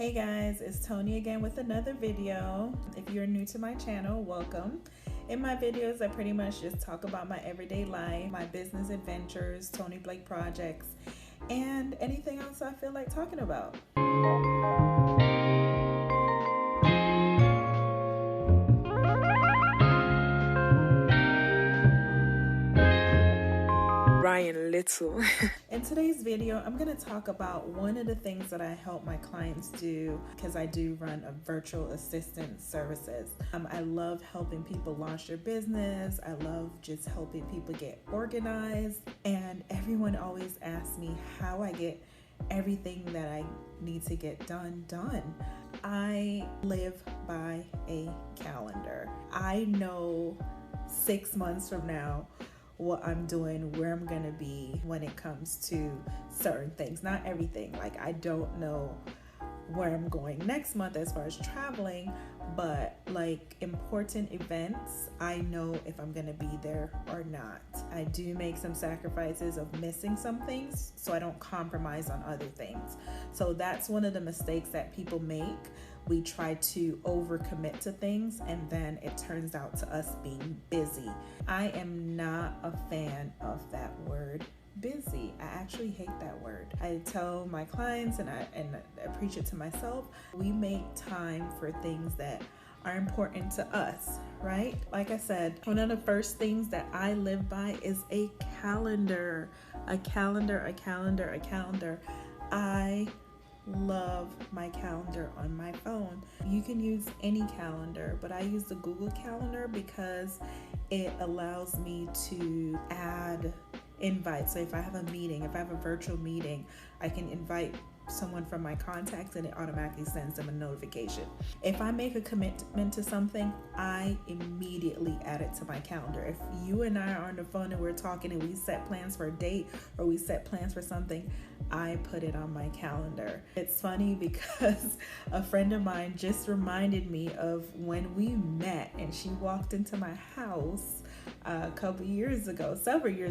Hey guys, it's Tony again with another video. If you're new to my channel, welcome. In my videos, I pretty much just talk about my everyday life, my business adventures, Tony Blake projects, and anything else I feel like talking about. Ryan Little. In today's video, I'm going to talk about one of the things that I help my clients do because I do run a virtual assistant services. I love helping people launch their business. I love just helping people get organized, and everyone always asks me how I get everything that I need to get done. I live by a calendar. I know 6 months from now what I'm doing, where I'm gonna be when it comes to certain things. Not everything. Like, I don't know where I'm going next month as far as traveling, but like important events, I know if I'm gonna be there or not. I do make some sacrifices of missing some things so I don't compromise on other things. So that's one of the mistakes that people make. We try to overcommit to things and then it turns out to us being busy. I am not a fan of that word, busy. I actually hate that word. I tell my clients and I preach it to myself. We make time for things that are important to us, right? Like I said, one of the first things that I live by is a calendar. A calendar. I love my calendar on my phone. You can use any calendar, but I use the Google Calendar because it allows me to add invites. So if I have a meeting, if I have a virtual meeting, I can invite someone from my contacts and it automatically sends them a notification. If I make a commitment to something, I immediately add it to my calendar. If you and I are on the phone and we're talking and we set plans for a date or we set plans for something, I put it on my calendar. It's funny because a friend of mine just reminded me of when we met and she walked into my house several years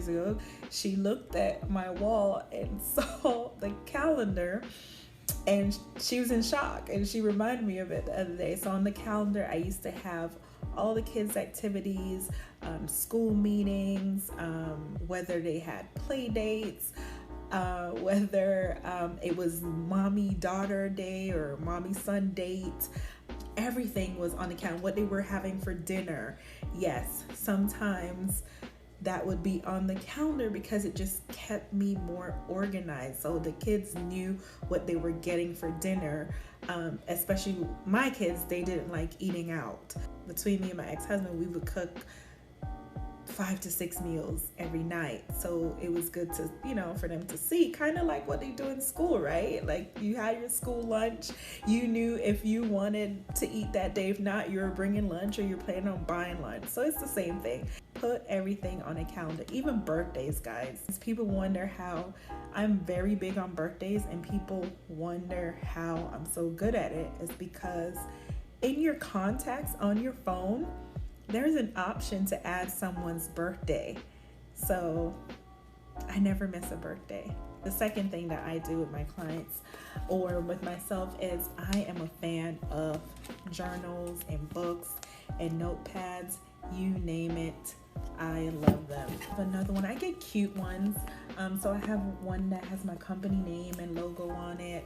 ago. She looked at my wall and saw the calendar and she was in shock, and she reminded me of it the other day. So on the calendar, I used to have all the kids' activities, school meetings, whether they had play dates, whether it was mommy-daughter day or mommy-son date. Everything was on the calendar. What they were having for dinner. Yes, sometimes that would be on the calendar because it just kept me more organized. So the kids knew what they were getting for dinner. Especially my kids, they didn't like eating out. Between me and my ex-husband, we would cook 5 to 6 meals every night. So it was good to, for them to see, kind of like what they do in school, right? Like, you had your school lunch, you knew if you wanted to eat that day. If not, you were bringing lunch or you're planning on buying lunch. So it's the same thing. Put everything on a calendar, even birthdays, guys. People wonder how I'm very big on birthdays, and people wonder how I'm so good at it. It's because in your contacts on your phone, there's an option to add someone's birthday. So I never miss a birthday. The second thing that I do with my clients or with myself is I am a fan of journals and books and notepads. You name it, I love them. I have another one. I get cute ones. So I have one that has my company name and logo on it.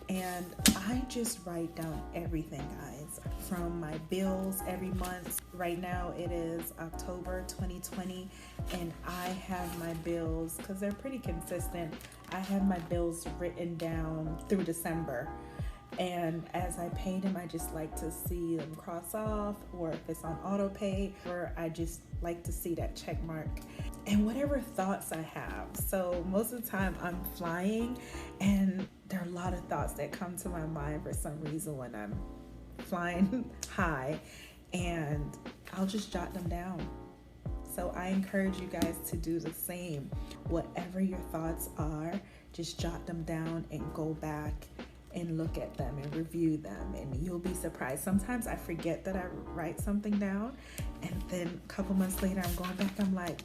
And I just write down everything, guys, from my bills every month. Right now it is October 2020, and I have my bills, because they're pretty consistent, I have my bills written down through December. And as I pay them, I just like to see them cross off, or if it's on auto pay, or I just like to see that check mark. And whatever thoughts I have. So most of the time I'm flying, and there are a lot of thoughts that come to my mind for some reason when I'm flying high, and I'll just jot them down. So I encourage you guys to do the same. Whatever your thoughts are, just jot them down and go back and look at them and review them, and you'll be surprised. Sometimes I forget that I write something down, and then a couple months later I'm going back, I'm like,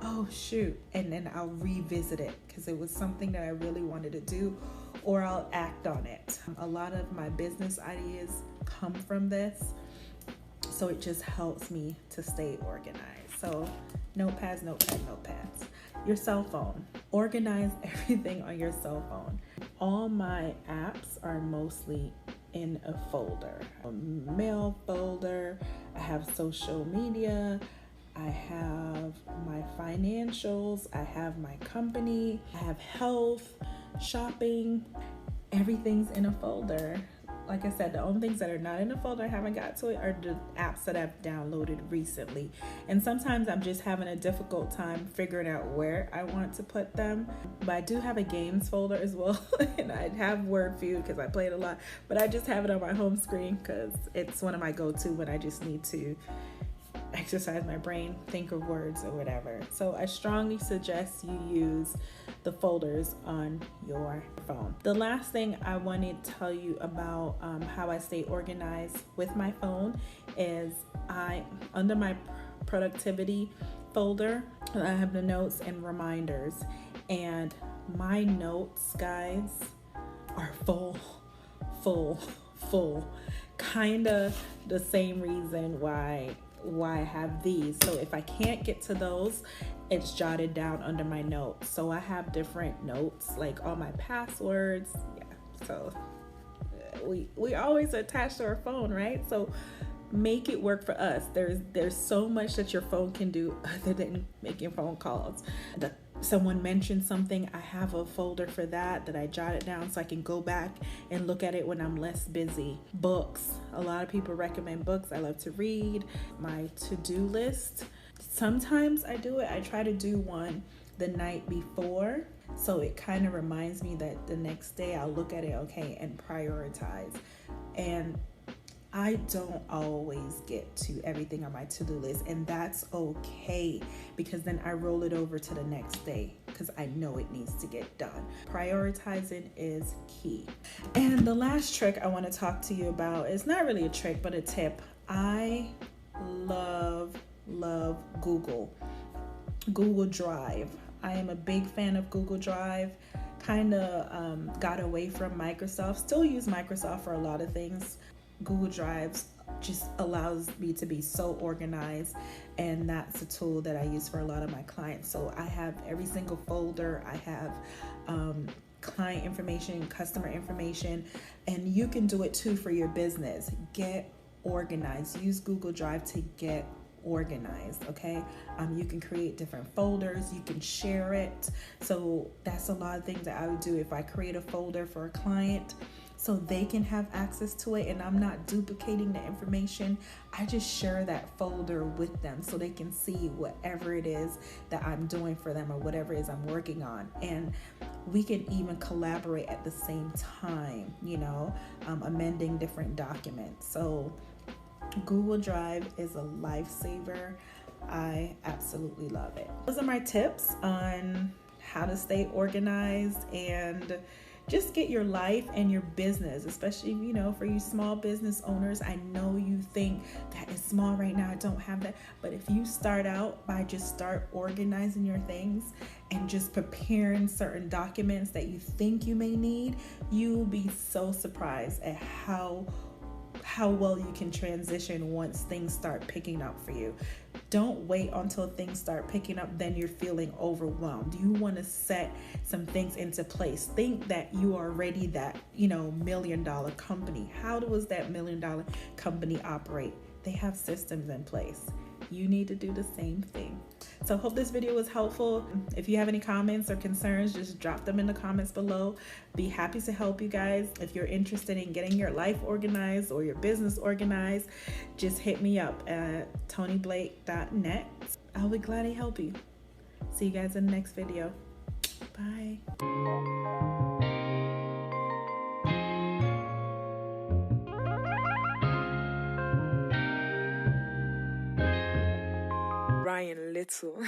oh shoot, and then I'll revisit it because it was something that I really wanted to do, or I'll act on it. A lot of my business ideas come from this, so it just helps me to stay organized. So notepads. Your cell phone. Organize everything on your cell phone. All my apps are mostly in a folder. A mail folder, I have social media, I have my financials, I have my company, I have health, shopping, everything's in a folder. Like I said, the only things that are not in a folder I haven't got to it are the apps that I've downloaded recently. And sometimes I'm just having a difficult time figuring out where I want to put them. But I do have a games folder as well. And I have Word Feud because I play it a lot. But I just have it on my home screen because it's one of my go-to when I just need to exercise my brain, think of words or whatever. So I strongly suggest you use the folders on your phone. The last thing I want to tell you about how I stay organized with my phone is under my productivity folder, I have the notes and reminders, and my notes, guys, are full. Kind of the same reason why I have these. So if I can't get to those, it's jotted down under my notes. So I have different notes, like all my passwords. Yeah. So we always attach to our phone, right? So make it work for us. There's so much that your phone can do other than making phone calls. Someone mentioned something, I have a folder for that I jot it down so I can go back and look at it when I'm less busy. Books. A lot of people recommend books. I love to read. My to-do list. Sometimes I do it. I try to do one the night before, so it kind of reminds me that the next day I'll look at it, okay, and prioritize. And I don't always get to everything on my to-do list, and that's okay, because then I roll it over to the next day because I know it needs to get done. Prioritizing is key. And the last trick I want to talk to you about is not really a trick, but a tip. I love Google Drive. I am a big fan of Google Drive. Kind of got away from Microsoft. Still use Microsoft for a lot of things. Google Drives just allows me to be so organized, and that's a tool that I use for a lot of my clients. So I have every single folder. I have client information, customer information, and you can do it too for your business. Get organized. Use Google Drive to get organized. Okay, you can create different folders, you can share it. So that's a lot of things that I would do if I create a folder for a client, so they can have access to it and I'm not duplicating the information. I just share that folder with them so they can see whatever it is that I'm doing for them or whatever it is I'm working on. And we can even collaborate at the same time, amending different documents. So Google Drive is a lifesaver. I absolutely love it. Those are my tips on how to stay organized and just get your life and your business, especially, for you small business owners. I know you think that is small right now, I don't have that. But if you start out by just start organizing your things and just preparing certain documents that you think you may need, you'll be so surprised at how well you can transition once things start picking up for you. Don't wait until things start picking up, then you're feeling overwhelmed. You want to set some things into place. Think that you are already that, $1 million company. How does that $1 million company operate? They have systems in place. You need to do the same thing. So hope this video was helpful. If you have any comments or concerns, just drop them in the comments below. Be happy to help you guys. If you're interested in getting your life organized or your business organized, just hit me up at tonyblake.net. I'll be glad to help you. See you guys in the next video. Bye. Ryan Little.